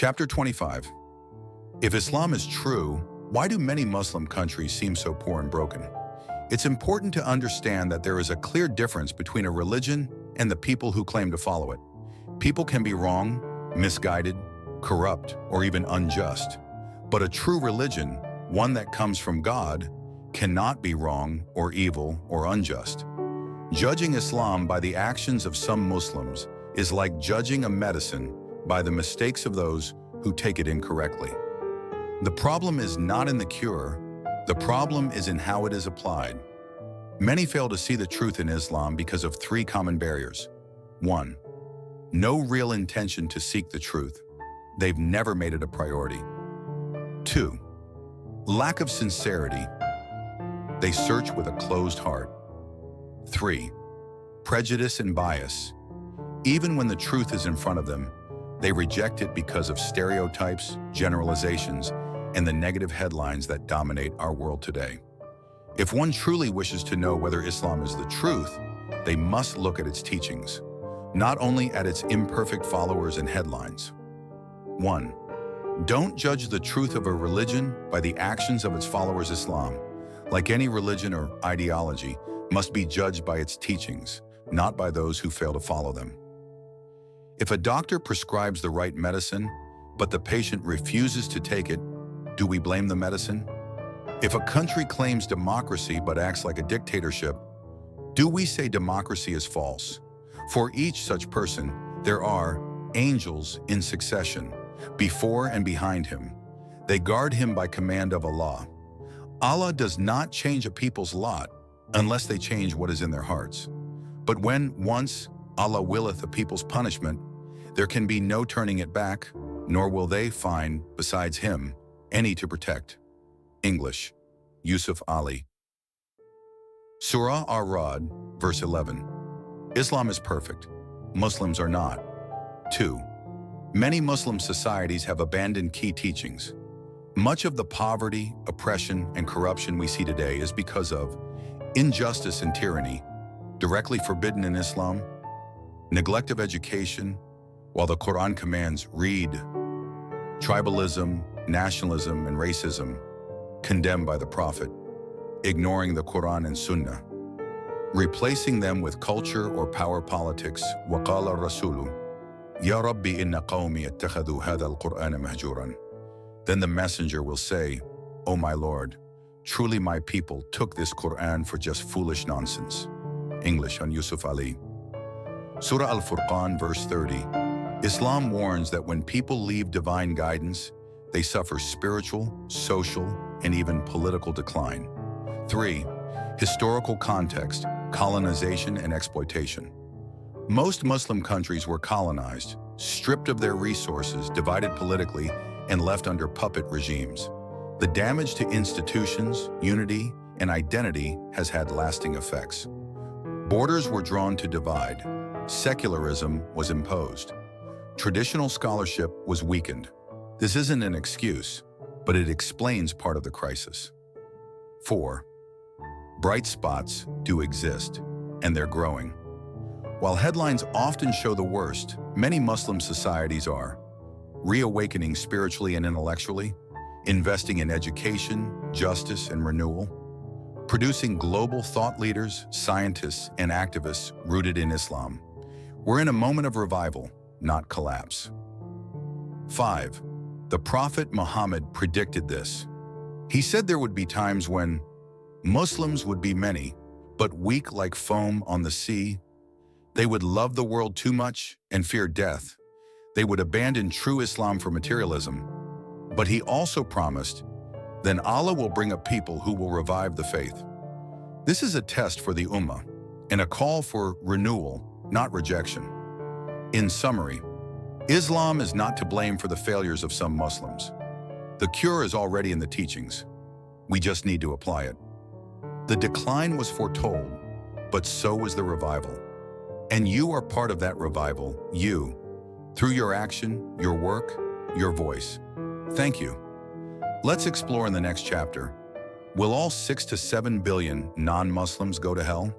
Chapter 25. If Islam is true, why do many Muslim countries seem so poor and broken? It's important to understand that there is a clear difference between a religion and the people who claim to follow it. People can be wrong, misguided, corrupt, or even unjust. But a true religion, one that comes from God, cannot be wrong or evil or unjust. Judging Islam by the actions of some Muslims is like judging a medicine by the mistakes of those who take it incorrectly. The problem is not in the cure, the problem is in how it is applied. Many fail to see the truth in Islam because of three common barriers. 1. No real intention to seek the truth. They've never made it a priority. 2. Lack of sincerity. They search with a closed heart. 3. Prejudice and bias. Even when the truth is in front of them, they reject it because of stereotypes, generalizations, and the negative headlines that dominate our world today. If one truly wishes to know whether Islam is the truth, they must look at its teachings, not only at its imperfect followers and headlines. 1. Don't judge the truth of a religion by the actions of its followers. Islam, like any religion or ideology, must be judged by its teachings, not by those who fail to follow them. If a doctor prescribes the right medicine, but the patient refuses to take it, do we blame the medicine? If a country claims democracy but acts like a dictatorship, do we say democracy is false? For each such person, there are angels in succession, before and behind him. They guard him by command of Allah. Allah does not change a people's lot unless they change what is in their hearts. But when once Allah willeth a people's punishment, there can be no turning it back, nor will they find, besides him, any to protect. English, Yusuf Ali. Surah Ar-Ra'd, verse 11. Islam is perfect. Muslims are not. 2. Many Muslim societies have abandoned key teachings. Much of the poverty, oppression, and corruption we see today is because of injustice and tyranny, directly forbidden in Islam, neglect of education, while the Quran commands read, tribalism, nationalism, and racism, condemned by the Prophet, ignoring the Quran and Sunnah, replacing them with culture or power politics. وَقَالَ الرَّسُولُ يَا رَبِّ إِنَّ قَوْمِي اتَّخَذُوا هَذَا الْقُرْآنَ مَهْجُورًا. Then the messenger will say, O my Lord, truly my people took this Quran for just foolish nonsense. English on Yusuf Ali. Surah Al-Furqan, verse 30. Islam warns that when people leave divine guidance, they suffer spiritual, social, and even political decline. 3. Historical context, colonization and exploitation. Most Muslim countries were colonized, stripped of their resources, divided politically, and left under puppet regimes. The damage to institutions, unity, and identity has had lasting effects. Borders were drawn to divide. Secularism was imposed. Traditional scholarship was weakened. This isn't an excuse, but it explains part of the crisis. 4. Bright spots do exist, and they're growing. While headlines often show the worst, many Muslim societies are reawakening spiritually and intellectually, investing in education, justice, and renewal, producing global thought leaders, scientists, and activists rooted in Islam. We're in a moment of revival, not collapse. 5. The Prophet Muhammad predicted this. He said there would be times when Muslims would be many, but weak like foam on the sea. They would love the world too much and fear death. They would abandon true Islam for materialism. But he also promised, then Allah will bring a people who will revive the faith. This is a test for the Ummah and a call for renewal, not rejection. In summary, Islam is not to blame for the failures of some Muslims. The cure is already in the teachings. We just need to apply it. The decline was foretold, but so was the revival. And you are part of that revival, through your action, your work, your voice. Thank you. Let's explore in the next chapter. Will all 6 to 7 billion non-Muslims go to hell?